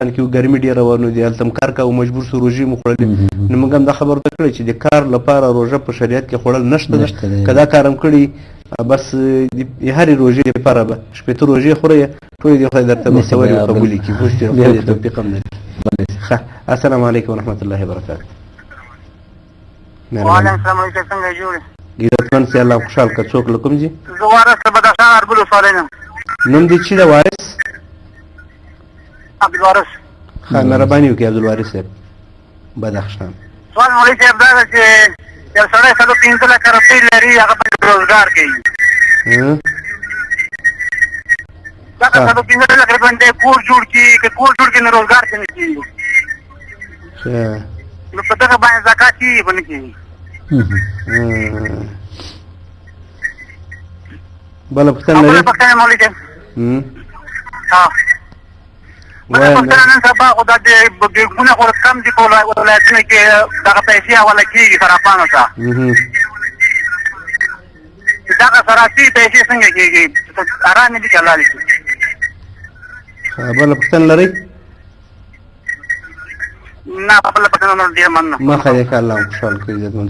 کې ګرمي ډېره وه نو د هلته م کار کوو مجبور سو روژې مو خوړلې نو موږ هم دا خبره ورته کړې چې د کار لپاره روژه په شریعت کې خوړل نشته ده که دا کار هم کړي بس د هرې روژې لپاره به شپېته روژې خورئ ټولې دې خدای درته بختورې وقبولې کړي پوه شوې خدای دې توفیق هم لري ښه السلام علیکم ورحمت الله وبرکاتو وعلیکم السلام علیکم څنګه یې جوړې عزتمن سي الله خوشحال که څوک له کوم ځي زه وارث د بدخشان اربل ولسوالۍ یم نوم دې چی ده وارث عبدالوارث ښه مهرباني وکړئ عبدالوارث صاحب بدخشان سوال مولوي صاحب دا ده چې یو سړی 15 لکه روپۍ لري هغه په روزګار کوي دا 15 لکه روپۍ باندې کور جوړ کړي که کور جوړ کړي نو روزګار کې نه کېږي نو په دغه باندې زکات کېږي به نه کېږي بله پوښتنه لري بله پوښتنه مولوي صاحب بله پوښتنه نن سبا خو دا د بیګونه خو کم دي په ولایتونو کې دغه پیسې حواله کېږي صرافانو ته دغه صرافي پیسې څنګه کېږي ارامې دي که حلالې شي بله پوښتنه لرئ نه بله پوښتنه نه ډېر مننه مخه دې که الله خوشحال کړي عزتمن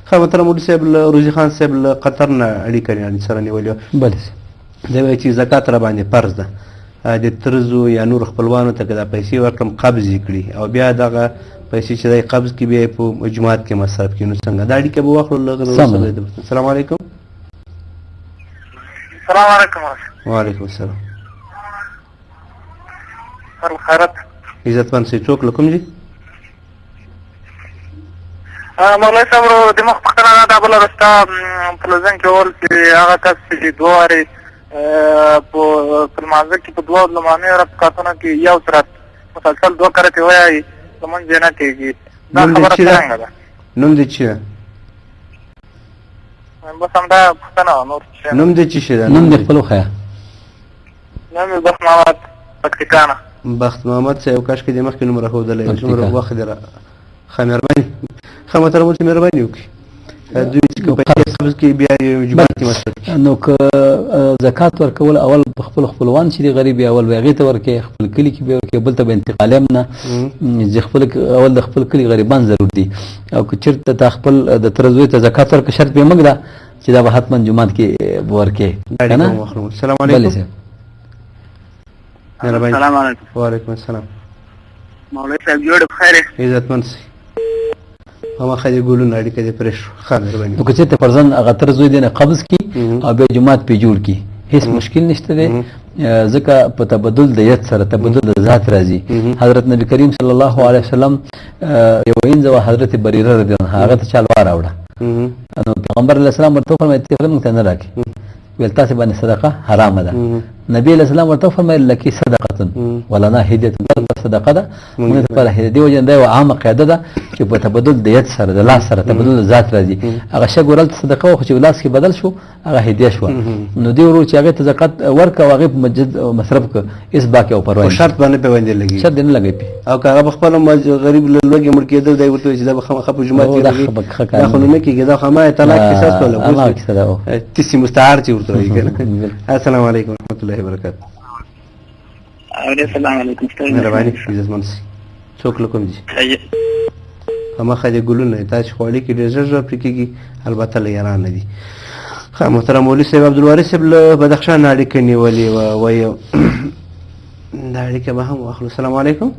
ښه محترم مولوي صاحب له روزي خان صاحب له قطر نه اړیکه سره نیولې وه بله دی وایي چې زکات را باندې فرض ده د ترزو یا نور خپلوانو ته که دا پیسې ورکړم قبض یې کړي او بیا دغه پیسې چې دی قبض کړي بیا یې په جومات کې مصرف کړي نو څنګه دا اړیکه به واخلو السلام علیکم السلام علیکم وعلیکم السلام خیرت عزتمن سي څوک له کوم دي مولوي صاحب د مخ پوښتنه دا بله ده ستا په لزن کې وویل چې هغه کس چې دوه وارې په لمانځه کې په دوه لومړنیو رکعتونو کې یو سرت مسلسل دوه کرتې وایي لمونځ یې نه کېږي دا خبره څرنګه ده نوم دې څه ده بس همدا پوښتنه وه نور نوم دې څه شی ده نوم دې خپل وښیه نوم مې بخت محمد پکتیکانه بخت محمد صاحب کاشکې دې مخکې نوم راښودلی څومره وخت دې ښه مهرباني ښه محترم ورته مهرباني وکړي دوی چې که پیسې قبض کړي بیا یې جومات کې مصرف کړي نو که زکات ورکول اول په خپل خپلوان چې دي غریب اول به هغې ته ورکړي خپل کلي کې به ورکړي بل ته به انتقالي هم نه اول د خپل کلي غریبان ضرور دي او که چېرته تا خپل د تره زوی ته زکات ورکړه شرط به یې مه ږده چې دا به حتما جومات کې به ورکړي السلام علیکم مهرباني السلام علیکم وعلیکم السلام مولوي صاحب جوړ بخیر عزتمن سي هماخه دې ګلونه اړیکه دې پرې شو ښه مهرباني نو که چېرته فرضاً هغه تره زوی دی نه قبض کړي او بیا جومات پې جوړ کړي هیڅ مشکل نشته دی ځکه په تبدل د ید سره تبدل د ذات راځي حضرت نبی کریم صلی الله علیه وسلم یو وینځه وه حضرت بریره رضی الله عنها هغه ته چا لوا راوړه نو پیغمبر علیه السلام ورته وفرمایل ته موږ ته نه راکړي ویل تاسې باندې صدقه حرامه ده نبی علیه السلام ورته وفرمایل لکې صدقه ولنا هدیه صدقه ده موږ ته لپاره هدیه دې وجه دا یوه عامه قاعده ده چې په تبدل د ید سره د لاس سره تبدل د ذات راځي هغه شګ ورلته صدقه وه خو چې لاس کې بدل شو هغه هدیه شوه نو دې ورو چې هغې ته زکات ورکړه او هغې په مسجد مصرف کړه هېڅ باقي او پروا شرط باندې پې باندې لګي شرط دې نه لګوي پې او که هغه په خپله غریب له لوږې مړ کېده دی ورته وایي چې دا به خامخا په جومات کې لګي دا خو نو نه کېږي دا خو هماغه طلاق قصاص ولا هماغه کیسه ده تسي مستعار چې ورته وایي که نه السلام علیکم ورحمت الله وبرکاتو السلام علیکم مهرباني عزتمن سي څوک له کوم دي هماخه دې ګلونه تاسې خو اړیکې ډېر ژر ژر پرې کېږي البته له ایران نه دي ښه محترم مولوي صاحب عبدالوارث صاحب له بدخشان نه اړیکه نیولې وه وایي دا اړیکه به هم واخلو السلام علیکم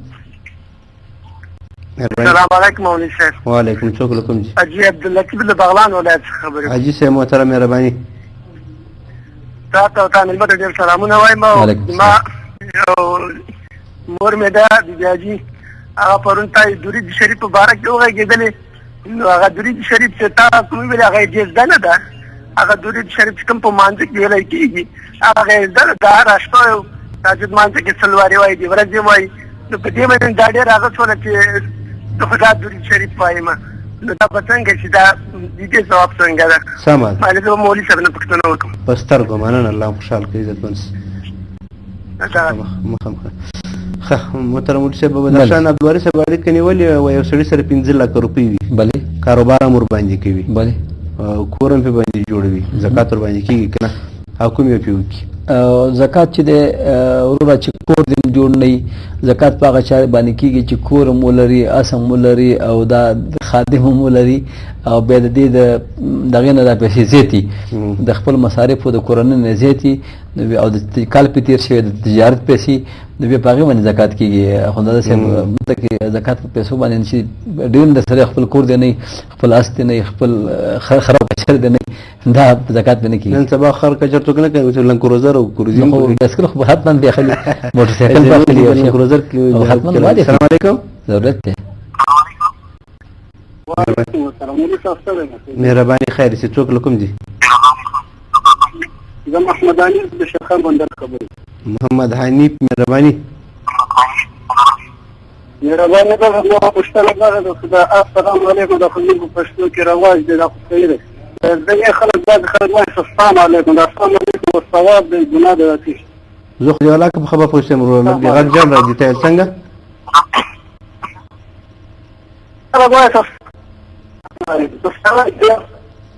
السلام علیکم مولوي صاحب وعلیکم څوک له کوم دي حاجي عبداللطیف له بغلان ولایت څخه خبرې حاجي صاحب محترم مهرباني تا ته او تا مېلمه ته ډېر سلامونه وایم او زما مور مې ده بیبي حاجي هغه پرون تا درود شریف په باره کې وغږېدلې نو هغه درود شریف چې تا کوم ویلې هغه یې زده نه ده هغه درود شریف چې کوم په مانځه کې ویلی کېږي هغه یې زده نه ده هره شپه تهجد مانځه کې څلوارې وایي د ورځې وایي نو په دې باندې دا ډېر هغه شوله چې زه خو دا درود شریف وایم نو دا به څنګه چې دا د دې ځواب څنګه ده سمه ده مالې زه به مولوي صاحب نه پوښتنه وکړم په سترګو مننه الله خوشحال کړي عزتمن سي مخامخ ښه محترم مولوي صاحب په بدخشان عبدالوارث صاحب اړیکه نیولې وه یو سړي سره 15 لکه روپۍ وي بلې کاروبار هم ورباندې کوي بلې کور هم پې باندې جوړوي زکات ورباندې کېږي که نه او کوم یو پې وکړي زکات چې دی وروره چې کور دې جوړ نه وي زکات په هغه چا باندې کېږي چې کور هم ولري اس هم ولري او دا خادم هم ولري او بیا د دې دغې نه دا پیسې زیاتي د خپل مصارفو د کورنۍ نه زیاتي او د کال په تېر شوی د تجارت پیسې نو بیا په هغې باندې زکات کېږي خدای صاحب مته کې زکات په پیسو باندې چې ډېر د سره خپل کور دی نه خپل اس دی نه خپل خراب کچر دی نه دا زکات به نه کېږي نن سبا خر کچر څوک نه کوي چې لنکروزر او کروزین بایسکل خو حتما به اخلي موټر سایکل به اخلي لنکروزر حتما السلام علیکم ضرورت دی مهرباني خیر سي څوک لکم دي زه محمد حنیف د شیخان بندر خبرې محمد حنیف مهرباني مهرباني ده نو پښتنه ده خدا السلام علیکم د خلکو په پښتو کې رواج دی دا خیر دی ځینې خلک بعد خلک وایي السلام علیکم السلام علیکم او ثواب دی ګناه ده تي زه خو یو لاک په خبره پوښتم ورو لږ غږ جام راځي ته څنګه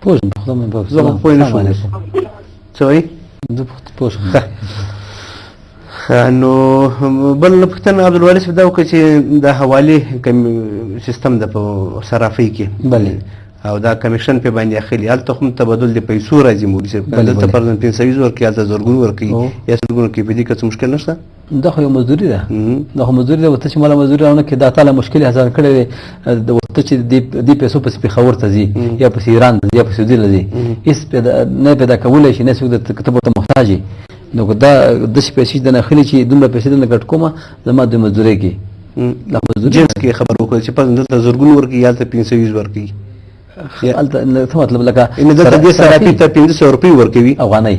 پوه شم خدای مې زه خو پوه نه شوم څه وایي زه پوه شم نو بل پوښتنه عبدالوالي صاحب دا وکړه چې د حوالې سیستم د په صرافۍ کې بلې او دا کمیشن په باندې اخلي هلته هم تبادل د پیسو راځي مولوي صاحب دلته فرضاً 500 ورکوي هلته زرګون ورکوي یا سلګون ورکوي په دې کې څه مشکل نشته دا خو یو مزدوري ده دا خو مزدوري ده ته چې مالا مزدوري راونه کې دا تعالی مشکل هزار کړی دی ورته چې دې پیسو پسې پېښور ته ځي یا پسې ایران ته ځي یا پسې سعودي ته ځي هېڅ نه پیدا کولی شي نه څوک ته ورته محتاج یې نو دا داسې پیسې د نه اخلي چې دومره پیسې دلته ګټ کومه زما د مزدورۍ کې دا مزدوري جنس کې خبر وکړه چې پس دلته زرګون ورکوي یا هلته 520 ورکوي څه مطلب لکه ان دلته دې صرافي ته 500 روپۍ ورکوي افغانۍ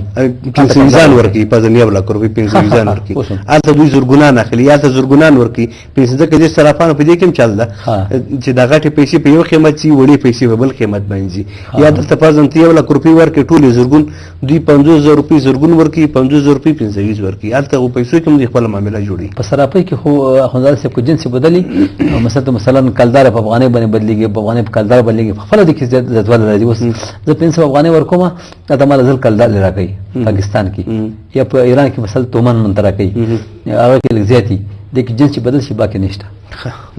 500 ورکوي په ځنیو لک روپۍ 500 ورکوي هلته دوی زرګونان اخلي یا هلته زرګونان ورکوي 500 کې دې صرافانو په دې کې هم چل ده چې دا غټې پیسې په یو قیمت شي وړې پیسې په بل قیمت باندې یا دلته فرضاً ته 1 لک روپۍ ورکوي ټولې زرګون دوی 50000 روپۍ زرګون ورکوي 50000 روپۍ 520 ورکوي هلته خو پیسو کې هم خپل معامله جوړي په صرافۍ کې خو خوندار صاحب کو جنس بدلی مثلا کلدار په افغانۍ باندې بدلیږي په افغانۍ په کلدار بدلیږي په خپل د کې زیاتوالی راځي اوس زه 500 افغانۍ ورکوم دا مال ځل کلدار راکوي پاکستان کې یا په ایران کې مثلا تومن منتر راکوي هغه کې لږ زیاتی د کې جنس بدل شي باقي نشته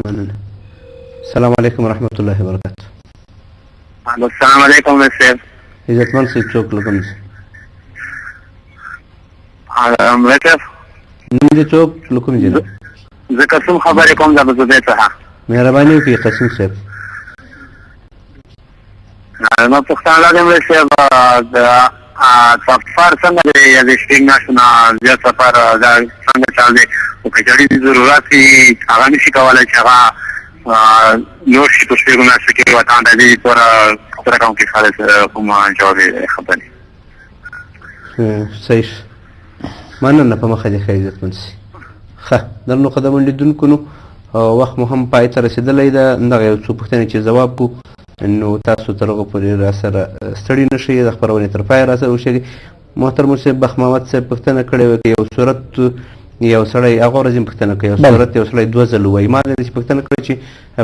مننه السلام علیکم ورحمۃ اللہ وبرکاتہ السلام علیکم صاحب عزتمن صاحب څوک لکم مرکب نوم دې څوک لکم دي زه قسم خبرې کوم د بزودې څخه مهرباني وکړئ قسم صاحب نو پښتانه لازم صاحب د سفر څنګه دی د شپږ ناشونه زیات سفر دا څنګه چل دی او کچړي د ضرورت هغه نشي کولای چې هغه نو شي په شپږ ناشو کې وطن د دې پر کوم کې خالص کوم جواب خبرې صحیح مننه په مخه دې ښه عزتمن سي ښه درنو قدمونو لیدونکو نو وخت مو هم پای ته رسېدلی ده دغه یو څو پوښتنې چې ځواب کړو نو تاسو تر هغه پورې راسره ستړي نه شئ د خپرونې تر پایه راسره وشري محترم صاحب بخ محمد صاحب پوښتنه کړې وه که یو صورت یو سړی هغه ورځ هم پوښتنه کوي یو صورت یو سړی 2 ځله ووایي ما داسې پوښتنه کړې چې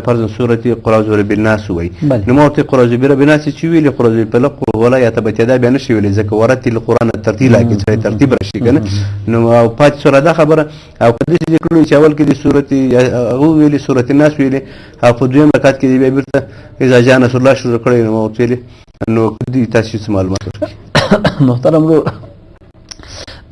فرضاً صورت قل اعوذ برب الناس ووایي نو ما ورته قل اعوذ برب الناس چې ویلې قل اعوذ بالفلق ولا یا تبتدا بیا نشي ویلی ځکه ورتل القرآن ترتیلا کې سړی ترتیب راشي که نه نو او پاتې سوره دا خبره او که داسې دې کړو چې اول کې د صورت هغه وویلې صورت الناس ویلې او په دویم رکعت کې بیا بیرته اذا جاء نصر الله شروع کړی نو ما ورته ویلې نو دې تاسو څه معلومات ورکړي محترم رو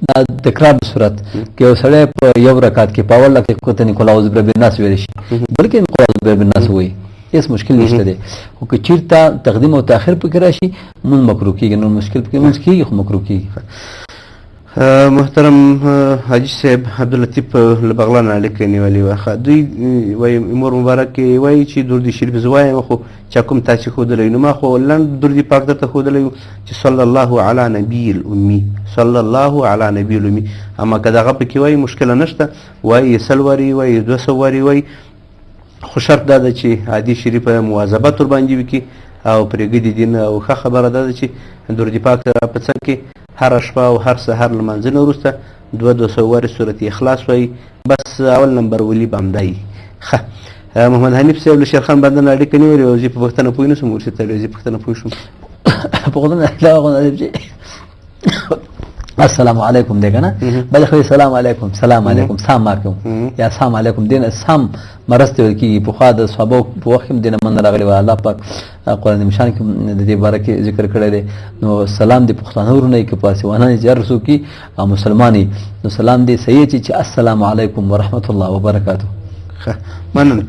دا تکرار صورت کې یو سړی په یو رکعت کې په اول رکعت کې قل اعوذ برب الناس ویل شي بلکې قل اعوذ برب الناس وایي هیڅ مشکل نشته دی خو که چېرته تقدیم او تاخیر پکې راشي مونځ مکروه کېږي نو مشکل پکې مونځ کېږي خو مکروه کېږي محترم حاجي صاحب عبداللطیف له بغلان اړیکه نیولې وه دوی وایي مور مبارک کې وایي چې درود شریف زه وایم خو چا کوم تاسې ښودلی نو ما خو لنډ درود پاک درته ښودلی چې صلی الله علی نبي الامي صلی الله علی نبي الامي اما که دغه پکې وایي مشکله نشته وایي 100 وارې وایي 200 وارې وایي خو شرط دا ده چې عادي شریفه مواظبت ورباندې وکړي او پرېږدي دین او ښه خبره دا ده چې درود پاک په څنګ کې هر شپه او هر سهار لمانځه نه وروسته 200 وارې صورت اخلاص وایي بس اول نمبر ولي به همدا وي ښه محمد حنیف صاحب له شیرخان بندر نه اړیکه نیولې وه زه په پوښتنه پوه نه شوم ورسې تللی زه پوښتنه پوه شوم په پوښتنه دا غوښتل چې السلام علیکم دی کنه بل خو سلام علیکم سلام علیکم سلام علیکم یا سلام علیکم دین سم مرسته کی په خوا د صحابه په وخت دینه من راغلی و الله پاک قرآن مشان کې د دې باره کې ذکر کړی دی نو سلام دی پښتانه ورونه کې پاسه ونه جرسو کی مسلمانی نو سلام دی صحیح چې السلام علیکم ورحمت الله وبرکاته. مننه.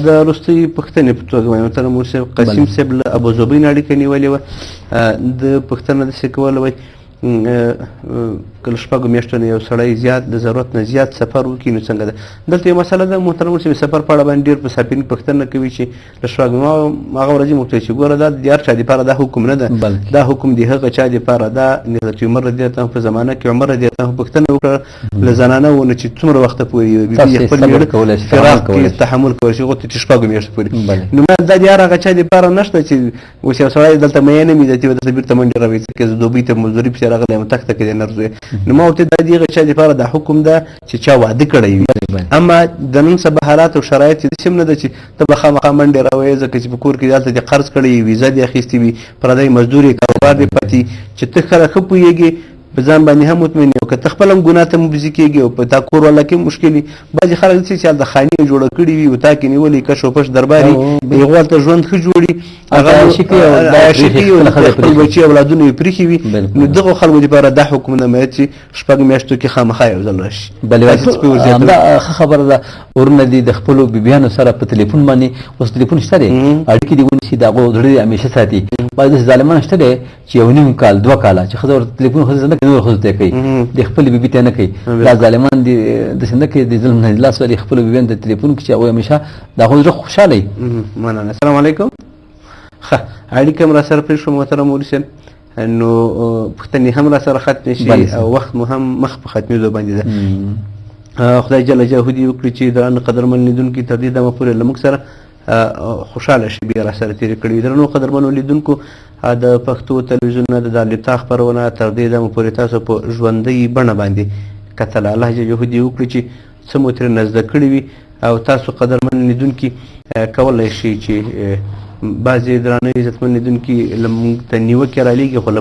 د روستي پښتنې په توګه وایم تر موسی قاسم صاحب له ابو زبین اړیکه نیولې وه د پښتنه داسې کوله وایي کله شپږو میاشتو نه یو سړی زیات د ضرورت نه زیات سفر وکړي نو څنګه ده. دلته یو مسله ده محترم صاحب سفر په اړه باندې ډېر په سفرین پوښتنه کوي چې له شپږو هغه ورځې موږ ته چې ګوره دا د هر چا دپاره دا حکم نه ده دا حکم د هغه چا دپاره دا حضرت عمر رضی الله عنه په زمانه کې عمر رضی الله عنه پوښتنه وکړه له زنانه ونه چې څومره وخته پورې بیبي خپل میړه فراق کې تحمل کولی شي غوښتي چې شپږو میاشتو پورې نو دا د هر هغه چا دپاره نشته چې اوس یو سړی دلته میینه مې ده چې ورته بېرته منډې راوړي ځکه زه دوبۍ ته مزدوري پسې راغلی یم تخته کې دی نرزوی نو ما ورته دا د هغه چا دپاره دا حکم ده چې چا واده کړی وي اما د نن سبا حالات او شرایط داسې هم نه ده چې ته به خامخا منډې راوایې ځکه چې په کور کې دلته دې قرض کړی وي ویزه دې اخیستې وي پردی مزدور یې کاروبار دې پاتې چې ته کله ښه پوهېږې په ځان باندې هم مطمئن یو که ته خپله هم ګناه ته مبزي کېږي او په تا کور والا کې مشکل وي بعضې خلک داسې چې هلته خانې جوړه کړي وي او تا کې نیولې کش او پش دربار وي هغو هلته ژوند ښه جوړي عیاشي کوي او خپل بچي اولادونه یې پرېښي وي نو دغو خلکو دپاره دا حکمونه باید چې شپږ میاشتو کې خامخا یو ځل راشي. همدا ښه خبره ده ورونه دي د خپلو بیبیانو سره په تلیفون باندې اوس تلیفون شته دی اړیکې دې ونیسي د هغو زړه دې همیشه ساتي بعضې داسې ظالمان شته دی چې یو نیم کال 2 کاله چې ښځه ورته تلیفون ښځه نه کوي نور ښځو ته یې کوي د خپلې بیبي ته نه کوي دا ظالمان دي داسې نه کوي د ظلم نه لاس ولي خپلو بیبیانو ته تلیفون کړي چې هغوی همیشه د هغوی زړه خوشحاله وي. مننه. السلام علیکم. ښه اړیکه هم را سره پرېښوه محترم مولوي صاحب نو پوښتنې هم را سره ختمې شي او وخت مو هم مخ په ختمېدو باندې ده. خدای جل جلاله دې وکړي چې درانه قدرمن لیدونکي تر دې دمه پورې له موږ سره خوشحاله شي بیا را سره تېرې کړي. درنو قدرمنو لیدونکو د پښتو تلویزیون نه د دارالفتا خپرونه تر دې دمه پورې تاسو په ژوندۍ بڼه باندې کتله. الله جل جلاله دې وکړي چې څه مو ترېنه زده کړي وي او تاسو قدرمن لیدونکي کولی شي چې بعضې درانه عزتمن لیدونکي له موږ ته نیوکې رالیږي خو